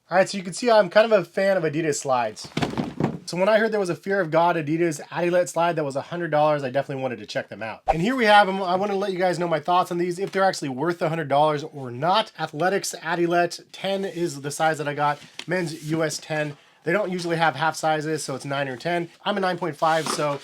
All right, so you can see I'm kind of a fan of Adidas slides. So when I heard there was a Fear of God Adidas Adilette slide that was $100, I definitely wanted to check them out. And here we have them. I want to let you guys know my thoughts on these, if they're actually worth the $100 or not. Athletics Adilette 10 is the size that I got. Men's US 10. They don't usually have half sizes, so it's 9 or 10. I'm a 9.5, so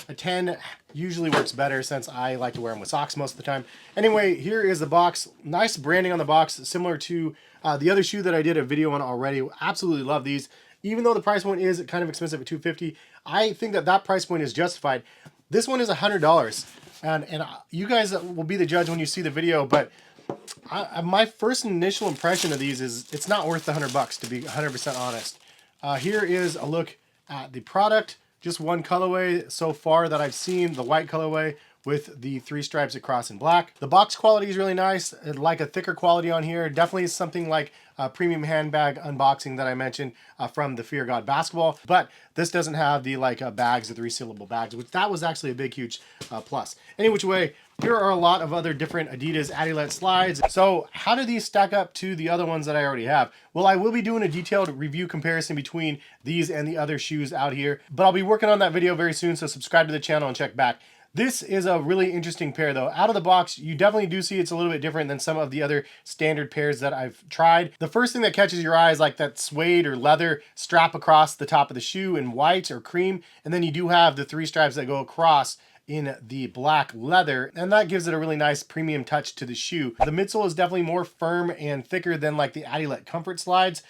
a 10 usually works better since I like to wear them with socks most of the time. Anyway, here is the box. Nice branding on the box, similar to the other shoe that I did a video on already. Absolutely love these. Even though the price point is kind of expensive at $250, I think that that price point is justified. This one is $100, and you guys will be the judge when you see the video, but my first initial impression of these is it's not worth the $100, to be 100% honest. Here is a look at the product. Just one colorway so far that I've seen, the white colorway with the 3 stripes across in black. The box quality is really nice. I'd like a thicker quality on here. Definitely something like a premium handbag unboxing that I mentioned from the Fear God basketball, but this doesn't have the bags, the resealable bags, which that was actually a big, huge plus. Any which way, here are a lot of other different Adidas Adilette slides. So how do these stack up to the other ones that I already have? Well, I will be doing a detailed review comparison between these and the other shoes out here, but I'll be working on that video very soon, so subscribe to the channel and check back. This is a really interesting pair though. Out of the box, you definitely do see it's a little bit different than some of the other standard pairs that I've tried. The first thing that catches your eye is like that suede or leather strap across the top of the shoe in white or cream. And then you do have the 3 stripes that go across in the black leather, and that gives it a really nice premium touch to the shoe. The midsole is definitely more firm and thicker than like the Adilette Comfort slides,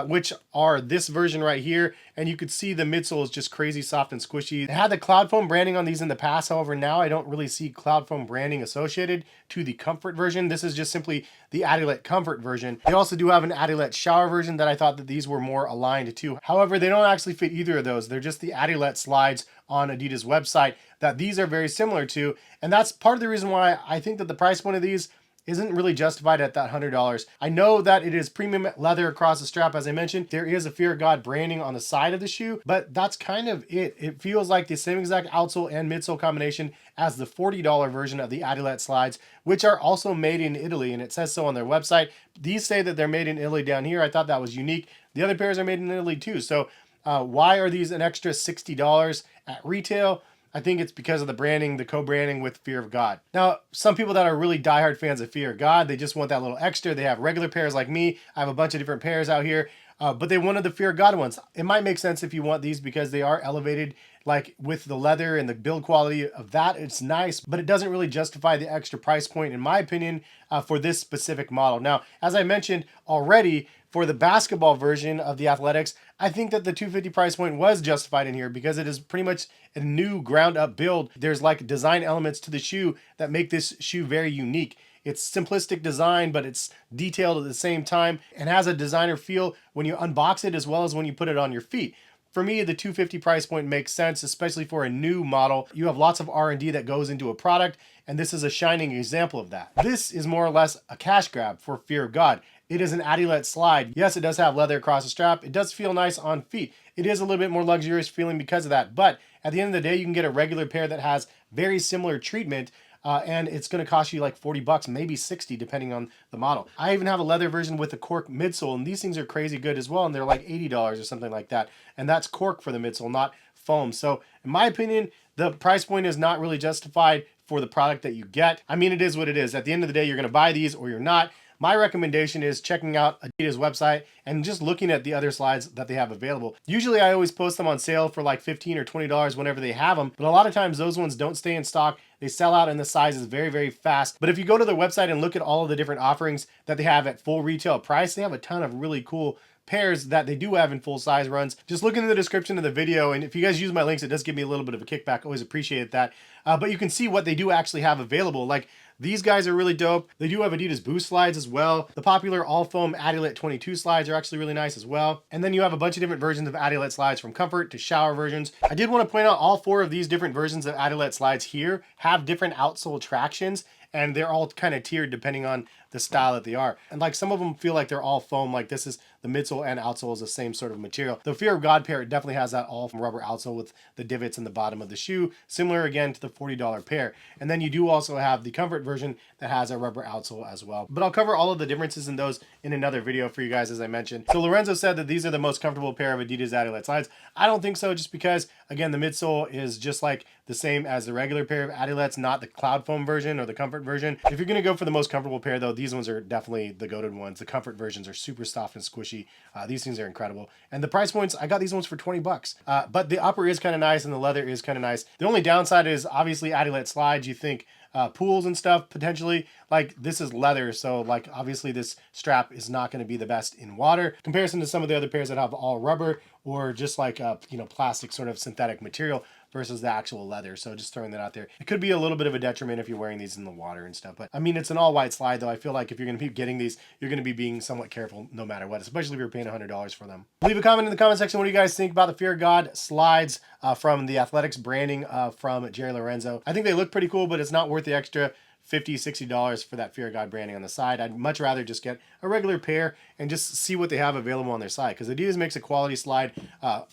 which are this version right here, and you could see the midsole is just crazy soft and squishy. They had the cloud foam branding on these in the past, however now I don't really see cloud foam branding associated to the Comfort version. This is just simply the Adilette Comfort version. They also do have an Adilette shower version that I thought that these were more aligned to. However, they don't actually fit either of those. They're just the Adilette slides on Adidas website that these are very similar to, and that's part of the reason why I think that the price point of these isn't really justified at that $100. I know that it is premium leather across the strap, as I mentioned. There is a Fear of God branding on the side of the shoe, but that's kind of it. It feels like the same exact outsole and midsole combination as the $40 version of the Adilette slides, which are also made in Italy, and it says so on their website. These say that they're made in Italy down here. I thought that was unique. The other pairs are made in Italy too, so why are these an extra $60 at retail? I think it's because of the branding, the co-branding with Fear of God. Now, some people that are really diehard fans of Fear of God, they just want that little extra. They have regular pairs like me. I have a bunch of different pairs out here, but they wanted the Fear of God ones. It might make sense if you want these because they are elevated, like with the leather and the build quality of that. It's nice, but it doesn't really justify the extra price point, in my opinion, for this specific model. Now, as I mentioned already, for the basketball version of the Athletics, I think that the $250 price point was justified in here because it is pretty much a new ground up build. There's like design elements to the shoe that make this shoe very unique. It's simplistic design, but it's detailed at the same time and has a designer feel when you unbox it as well as when you put it on your feet. For me, the $250 price point makes sense, especially for a new model. You have lots of R&D that goes into a product, and this is a shining example of that. This is more or less a cash grab for Fear of God. It is an Adilette slide. Yes, it does have leather across the strap. It does feel nice on feet. It is a little bit more luxurious feeling because of that, but at the end of the day, you can get a regular pair that has very similar treatment, and it's going to cost you like $40, maybe 60 depending on the model. I even have a leather version with a cork midsole, and these things are crazy good as well, and they're like $80 or something like that, and that's cork for the midsole, not foam. So in my opinion, the price point is not really justified for the product that you get. I mean, it is what it is. At the end of the day, you're going to buy these or you're not. My recommendation is checking out Adidas website and just looking at the other slides that they have available. Usually I always post them on sale for like $15 or $20 whenever they have them, but a lot of times those ones don't stay in stock. They sell out in the sizes very, very fast. But if you go to their website and look at all of the different offerings that they have at full retail price, they have a ton of really cool pairs that they do have in full size runs. Just look in the description of the video, and if you guys use my links, it does give me a little bit of a kickback. Always appreciate that. But you can see what they do actually have available. Like, these guys are really dope. They do have Adidas Boost slides as well. The popular all foam Adilette 22 slides are actually really nice as well. And then you have a bunch of different versions of Adilette slides, from comfort to shower versions. I did want to point out all 4 of these different versions of Adilette slides here have different outsole tractions, and they're all kind of tiered depending on the style that they are. And like some of them feel like they're all foam, like this is the midsole and outsole is the same sort of material. The Fear of God pair definitely has that all from rubber outsole with the divots in the bottom of the shoe, similar again to the $40 pair. And then you do also have the comfort version that has a rubber outsole as well. But I'll cover all of the differences in those in another video for you guys, as I mentioned. So Lorenzo said that these are the most comfortable pair of Adidas Adilette slides. I don't think so, just because again the midsole is just like the same as the regular pair of Adilettes, not the cloud foam version or the comfort version. If you're gonna go for the most comfortable pair though, these ones are definitely the goated ones. The comfort versions are super soft and squishy. These things are incredible. And the price points, I got these ones for 20 bucks. But the upper is kind of nice and the leather is kind of nice. The only downside is obviously Adilette slides. You think pools and stuff potentially, like this is leather, so like obviously this strap is not going to be the best in water comparison to some of the other pairs that have all rubber or just like you know, plastic sort of synthetic material versus the actual leather. So just throwing that out there. It could be a little bit of a detriment if you're wearing these in the water and stuff. But I mean, it's an all white slide though. I feel like if you're going to be getting these, you're going to be being somewhat careful no matter what, especially if you're paying $100 for them. Leave a comment in the comment section. What do you guys think about the Fear of God slides from the Athletics branding from Jerry Lorenzo? I think they look pretty cool, but it's not worth the extra $50, $60 for that Fear of God branding on the side. I'd much rather just get a regular pair and just see what they have available on their side, because Adidas makes a quality slide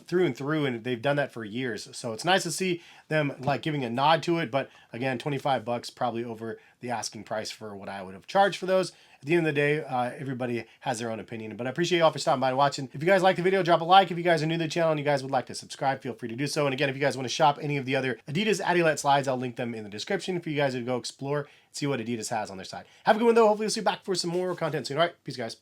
through and through, and they've done that for years. So it's nice to see them like giving a nod to it, but again, 25 bucks probably over the asking price for what I would have charged for those. At the end of the day, everybody has their own opinion, but I appreciate you all for stopping by and watching. If you guys like the video, drop a like. If you guys are new to the channel and you guys would like to subscribe, feel free to do so. And again, if you guys want to shop any of the other Adidas Adilette slides, I'll link them in the description for you guys to go explore and see what Adidas has on their side. Have a good one though. Hopefully we'll see you back for some more content soon. All right, peace guys.